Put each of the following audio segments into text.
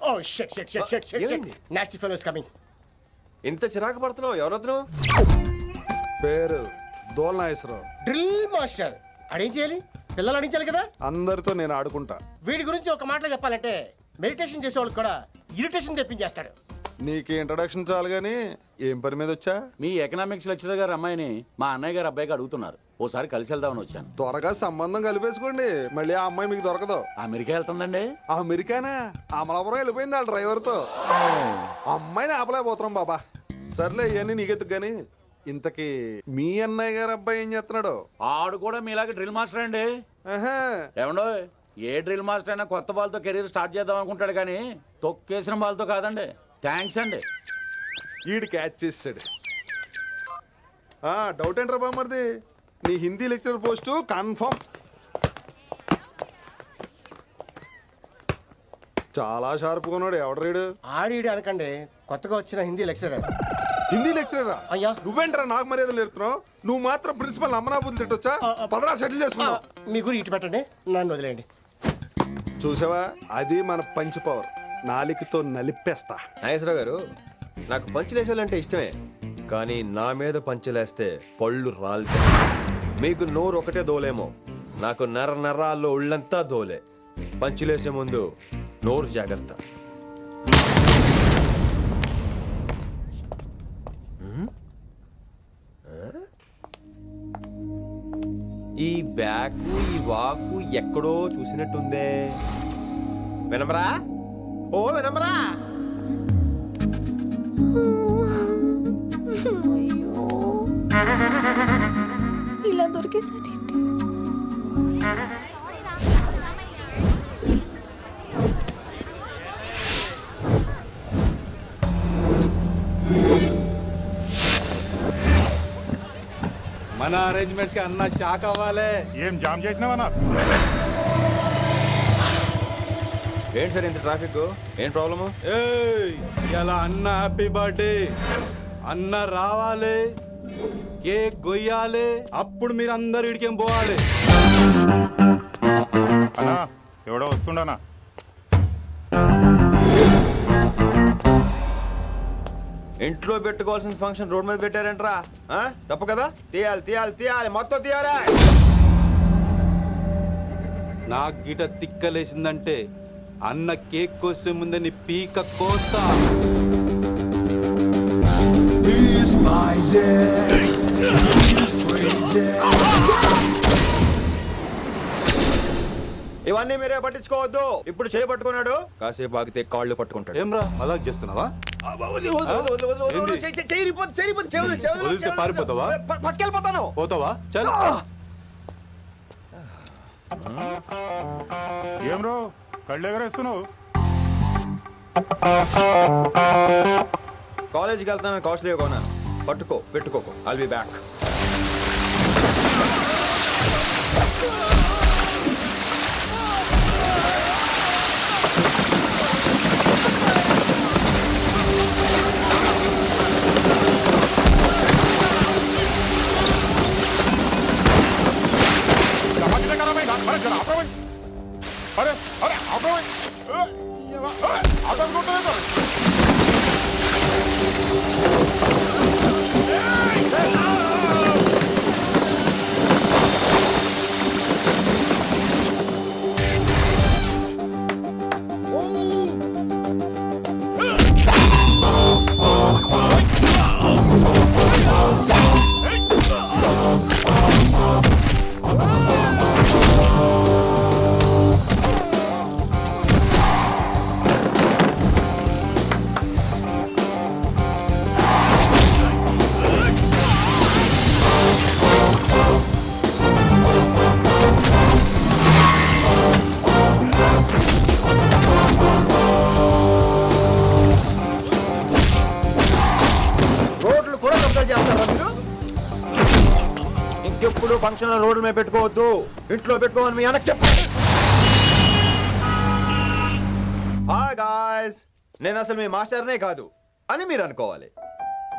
ఓ shit shit shit shit shit nasty fellows coming. ఇంత చిరాకు పడుతున్నావు? ఎవరొద్దు? పేరు దోల్నాగేశ్వరరావు. Drill master. అడేం చేయాలి? పిల్లలు అడించాలి కదా. అందరితో నేను ఆడుకుంటా. వీడి గురించి ఒక మాటలో చెప్పాలంటే మెడిటేషన్ చేసే వాళ్ళకి కూడా ఇరిటేషన్ తెప్పించేస్తాడు. నీకు ఇంట్రడక్షన్ చాలు గానీ ఏం పని మీద వచ్చా? మీ ఎకనామిక్స్ లెక్చరర్ గారు అమ్మాయిని మా అన్నయ్య గారు అబ్బాయికి అడుగుతున్నారు. ఓసారి కలిసి వెళ్దామని వచ్చాను. త్వరగా సంబంధం కలిపేసుకోండి, మళ్ళీ ఆ అమ్మాయి మీకు దొరకదు. అమెరికా వెళ్తుందండి. అమెరికానా? అమలాపురం వెళ్ళిపోయింది వాళ్ళ డ్రైవర్ తో. అమ్మాయిని ఆపలేకపోతున్నాం బాబా. సర్లే ఇవన్నీ నీకెత్తుకు గాని ఇంతకీ మీ అన్నయ్య గారు అబ్బాయి ఏం చేస్తున్నాడు? ఆడు కూడా మీలాగే డ్రిల్ మాస్టర్ అండి. ఏమండో ఏ డ్రిల్ మాస్టర్ అయినా కొత్త బాల్తో కెరీర్ స్టార్ట్ చేద్దాం అనుకుంటాడు కానీ తొక్కేసిన బాల్తో కాదండి. థ్యాంక్స్ అండి. ఈడు క్యాచ్ చేసాడు. డౌట్ ఏంట్రా బామ్మర్ది, నీ హిందీ లెక్చరర్ పోస్టు కన్ఫర్మ్. చాలా షార్ప్గా ఉన్నాడు. ఎవడరీడు? ఆడీడు అనకండి, కొత్తగా వచ్చిన హిందీ లెక్చరర్. హిందీ లెక్చరరా? అయ్యా నువ్వేంట్రా నాకు మర్యాదలు నేర్పుతున్నావు? నువ్వు మాత్రం ప్రిన్సిపల్ అమ్మనాబుద్ధి తిట్టొచ్చా? పదరా సెటిల్ చేసుకున్నావు. మీ గురి ఇటు పెట్టండి, నన్ను వదిలేయండి. చూసావా, అది మన పంచ్ పవర్. నాలికతో నలిపేస్తా. నాగేశ్వరరావు గారు, నాకు పంచులేసాలంటే ఇష్టమే, కానీ నా మీద పంచులేస్తే పళ్ళు రాలుతాయి. మీకు నోరు ఒకటే దోలేమో, నాకు నర నరాల్లో ఒళ్ళంతా దోలే. పంచులేసే ముందు నోరు జాగ్రత్త. ఈ బ్యాకు ఈ వాకు ఎక్కడో చూసినట్టుందే. వినమరా? ఓ వినమరా? ఇలా దొరికేసారేంటి? మన అరేంజ్మెంట్స్ కి అన్న షాక్ అవ్వాలి. ఏం జామ్ చేసినావా? ఏంటి సార్ ఇంత ట్రాఫిక్? ఏం ప్రాబ్లము? ఇలా అన్న హ్యాపీ బర్త్డే, అన్న రావాలి, కేక్ గొయ్యాలి, అప్పుడు మీరు అందరు ఇడికేం పోవాలి. అన్నా ఎవడో వస్తుండనా? ఇంట్లో పెట్టుకోవాల్సిన ఫంక్షన్ రోడ్ మీద పెట్టారంటరా? తప్పు కదా? తీయాలి తీయాలి తీయాలి, మొత్తం తీయాలి. నాకు గిట తిక్కలేసిందంటే అన్న కేక్ కోసే ముందే నీ పీక కోస్తా. ఇవన్నీ మీరే పట్టించుకోవద్దు. ఇప్పుడు చేయబట్టుకున్నాడు, కాసేపు ఆగితే కాళ్ళు పట్టుకుంటాడు. ఏమ్రా అలా చేస్తున్నావా? పారిపోతావా? పట్టుకెళ్ళిపోతాను. పోతావా? చల్. ఏం రో కళ్ళు ఎగరేస్తున్నావు? కాలేజీకి వెళ్తాను, కాస్ట్లీగా కొన్నాను. పట్టుకో, పెట్టుకోకు. I'll be back. अरे अरे आप ఇంకెప్పుడు ఫంక్షన్ రోడ్ల మీద పెట్టుకోవద్దు, ఇంట్లో పెట్టుకోమని మీ అన్నకి చెప్పు. హాయ్ గాయ్స్, నేను అసలు మీ మాస్టర్నే కాదు అని మీరు అనుకోవాలి.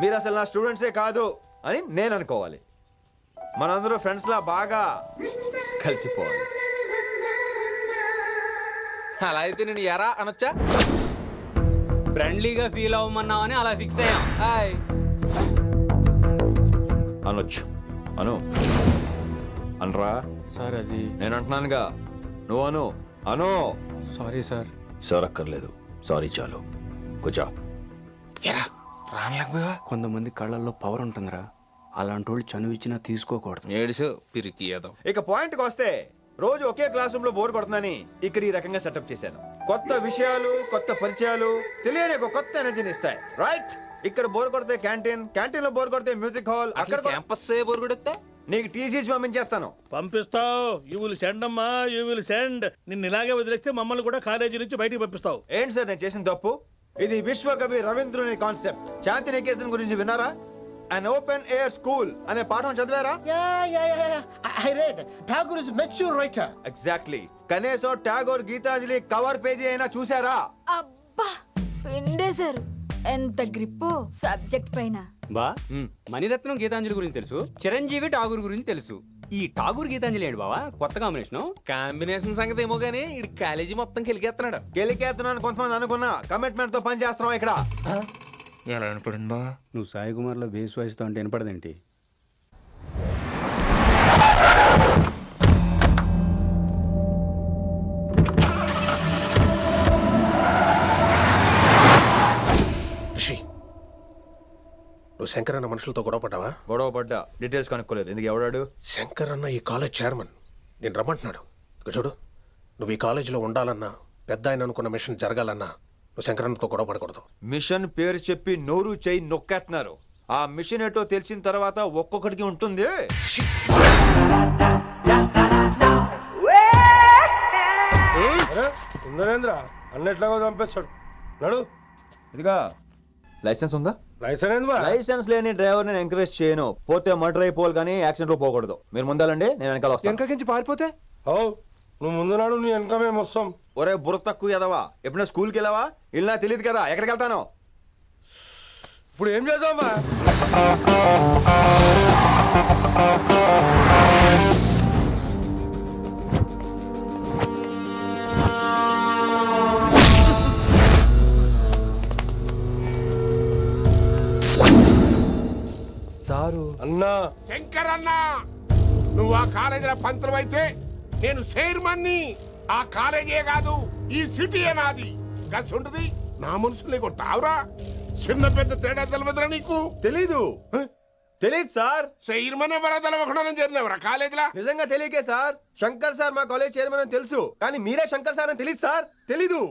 మీరు అసలు నా స్టూడెంట్సే కాదు అని నేను అనుకోవాలి. మనందరూ ఫ్రెండ్స్ లా బాగా కలిసిపోవాలి. అలా అయితే నేను ఎరా అనొచ్చా? ఫ్రెండ్లీగా ఫీల్ అవ్వమన్నావని అలా ఫిక్స్ అయ్యాం. హాయ్. అనొచ్చు అను అనరా సార్ అది నేను అంటున్నానుగా నువ్వు అను అను సారీ సార్. సార్ అక్కర్లేదు సారీ చాలు కూర్చో. కొంతమంది కళ్ళల్లో పవర్ ఉంటుందిరా, అలాంటి వాళ్ళు చనువు ఇచ్చినా తీసుకోకూడదు. ఏడిసో పిరికి ఏదో. ఇక పాయింట్కి వస్తే రోజు ఒకే క్లాస్ రూమ్ లో బోర్ కొడుతుందని ఇక్కడ ఈ రకంగా సెటప్ చేశాను. కొత్త విషయాలు కొత్త పరిచయాలు తెలియని ఒక కొత్త ఎనర్జీని ఇస్తాయి. రైట్, ఇక్కడ బోర్ కొడితే క్యాంటీన్, క్యాంటీన్ లో బోర్ కొడితే మ్యూజిక్ హాల్, అక్కడ క్యాంపస్ బోర్ కొడితే నీకు టీసీస్ పంపించేస్తాను. పంపిస్తావు. యూ విల్ సెండ్ అమ్మా, యూ విల్ సెండ్. నిన్ను ఇలాగే వదిలేస్తే మమ్మల్ని కూడా కాలేజీ నుంచి బయటికి పంపిస్తావు. ఏంటి సార్ నేను చేసిన తప్పు? ఇది విశ్వకవి రవీంద్రుని కాన్సెప్ట్. శాంతి నికేతన్ గురించి విన్నారా? అన్ ఓపెన్ ఎయిర్ స్కూల్ అనే పాఠం చదివారా? I read. Tagore is a mature writer. Exactly. కనీసం టాగోర్ గీతాంజలి కవర్ పేజీ అయినా చూసారా? అబ్బా పిండేశారు. ఎంత గ్రిప్పు సబ్జెక్ట్ పైన. బా మణిరత్నం గీతాంజలి గురించి తెలుసు, చిరంజీవి ఠాగూర్ గురించి తెలుసు. ఈ ఠాగూర్ గీతాంజలి ఏంటి బావా కొత్త కాంబినేషన్? కాంబినేషన్ సంగతి ఏమో గానీ ఇడు కాలేజీ మొత్తం కెలికేస్తున్నాడు. గెలికేస్తున్నాను కొంతమంది అనుకున్నా, కమిట్మెంట్ తో పని చేస్తున్నాం ఇక్కడ. ఎలా వినపడిందా? నువ్వు సాయి కుమార్ లో బేస్ వాయిస్ తో అంటే వినపడదేంటి? నువ్వు శంకర్ అన్న మనుషులతో గొడవ పడ్డావా? గొడవ పడ్డా, డీటెయిల్స్ కనుక్కోలేదు. ఎందుకు ఎవడాడు? శంకర్ అన్న ఈ కాలేజ్ చైర్మన్. నేను రమ్మంటున్నాడు. ఇక చూడు, నువ్వు ఈ కాలేజీలో ఉండాలన్నా, పెద్ద ఆయన అనుకున్న మిషన్ జరగాలన్నా నువ్వు శంకర్ అన్నతో గొడవ పడకూడదు. మిషన్ పేరు చెప్పి నోరు చేయి నొక్కేస్తున్నారు. ఆ మిషన్ ఏటో తెలిసిన తర్వాత ఒక్కొక్కడికి ఉంటుంది. ఉందరేంద్ర అన్నట్లాగా చంపేస్తాడు. నడు. ఇదిగా లైసెన్స్ ఉందా? లైసెన్స్ లైసెన్స్ లేని డ్రైవర్ నేను ఎంకరేజ్ చేయను. పోతే మర్డర్ అయిపోవాలి కానీ యాక్సిడెంట్ లో పోకూడదు. మీరు ముందాలండి, నేను వెనకాల వస్తాను. వెనకకించి పారిపోతే నువ్వు ముందు నాడు నీ వెనక మేము వస్తాం. ఒరే బుర్ర తక్కువ ఎదవా, ఎప్పుడైనా స్కూల్కి వెళ్ళావా? ఇలా తెలియదు కదా ఎక్కడికి వెళ్తాను. ఇప్పుడు ఏం చేద్దామా? సారు అన్నా శంకర్ అన్నా, నువ్వు ఆ కాలేజీలో పంతులు అయితే నేను చైర్మన్ని. ఆ కాలేజీ కాదు ఈ సిటీయే నాది. గస్ ఉంటుంది నా మనుషుల్ని కొడతావురా? చిన్న పెద్ద తేడా తెలవదురా నీకు? తెలీదు సార్. చైర్మన్ ఎవరో తెలవకుండా చేరినవరా కాలేజీలో? నిజంగా తెలియకే సార్. శంకర్ సార్ మా కాలేజ్ చైర్మన్ అని తెలుసు, కానీ మీరే శంకర్ సార్ అని తెలియదు సార్. తెలీదు.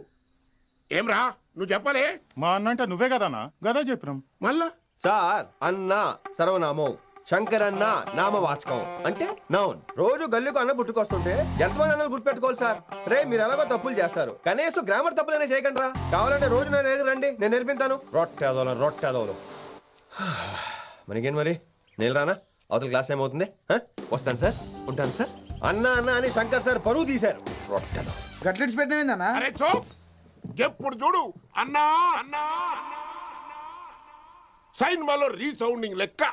ఏమ్రా నువ్వు చెప్పలే? మా అన్న అంటే నువ్వే కదన్నా? గదా చెప్పినాం. మళ్ళా సార్ అన్న సర్వనామం, శంకర్ అన్న నామవాచకం అంటే నౌన్. రోజు గల్లుకు అన్న పుట్టుకొస్తుంటే ఎంతమంది అన్నలు గుర్తుపెట్టుకోవాలి సార్? రే మీరు ఎలాగో తప్పులు చేస్తారు, కనీసం గ్రామర్ తప్పులైనా చేయకండి రా. కావాలంటే రోజు నా దగ్గర రండి, నేను నేర్పిస్తాను. రొట్టెదోలు మనకేంటి మరి? నేను రానా? అవతల క్లాస్ ఏమవుతుంది? వస్తాను సార్, ఉంటాను సార్. అన్న అన్న అని శంకర్ సార్ పరువు తీశారు. రొట్టెదో గట్లెట్స్ పెట్టినా? అరే చో, ఎప్పుడు చూడు అన్నా అన్నా సైన్ మాలో రీసౌండింగ్ లెక్క.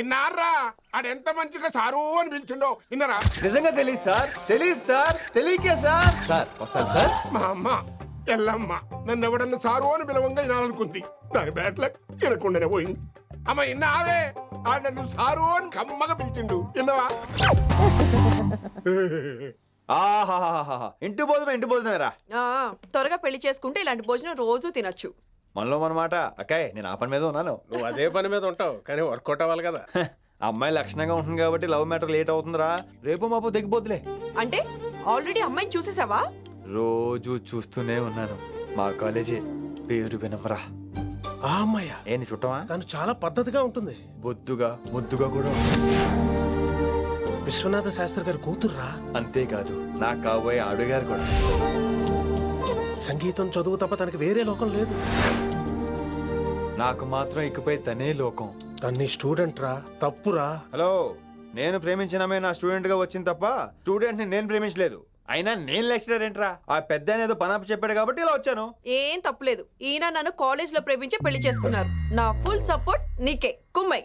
ఇన్నారా ఆడెంత మంచిగా సారు అని పిలిచిండో ఇన్నరా? నిజంగా తెలియదు సార్, తెలియకే సార్. సార్ వస్తాను సార్. మా అమ్మ ఎల్లమ్మ నన్ను ఎవడన్నా సారు అని పిలవంగా వినాలనుకుంది. దాని బ్యాట్ల వినకుండానే పోయింది. అమ్మ ఇన్నావే, ఆడ నన్ను సారు అని కమ్మగా పిలిచిండు. విన్నావా? ఆహాహాహా, ఇంటి భోజనం రా. త్వరగా పెళ్లి చేసుకుంటే ఇలాంటి భోజనం రోజు తినొచ్చు. మనలో మనమాట. అక్కాయ్ నేను ఆ పని మీద ఉన్నాను. నువ్వు అదే పని మీద ఉంటావు, కానీ వర్కౌట్ అవ్వాలి కదా. అమ్మాయి లక్షణంగా ఉంటుంది కాబట్టి లవ్ మ్యాటర్ లేట్ అవుతుందిరా. రేపు మాపు దిగిపోతులే. అంటే ఆల్రెడీ అమ్మాయిని చూసేసావా? రోజు చూస్తూనే ఉన్నాను. మా కాలేజీ పేరు వినమరా. ఆ అమ్మాయ ఏంటి చుట్టమా? తను చాలా పద్ధతిగా ఉంటుంది. బొద్దుగా ముద్దుగా కూడా. విశ్వనాథ శాస్త్రి గారి కూతుర్రా. అంతేకాదు నా కాబోయే ఆడుగారు కూడా. సంగీతం చదువు తప్ప తనకి వేరే లోకం లేదు. నాకు మాత్రం ఇకపై తనే లోకం. తన్ని స్టూడెంట్ రా, తప్పురా. హలో, నేను ప్రేమించినమే నా స్టూడెంట్ గా వచ్చింది తప్ప స్టూడెంట్ ని నేను ప్రేమించలేదు. అయినా నేను లెక్చరర్ ఏంట్రా? ఆ పెద్ద ఏదో పనాప చెప్పాడు కాబట్టి ఇలా వచ్చాను. ఏం తప్పులేదు. ఈయన నన్ను కాలేజ్ లో ప్రేమించి పెళ్లి చేసుకున్నారు. నా ఫుల్ సపోర్ట్ నీకే. కుమ్మై.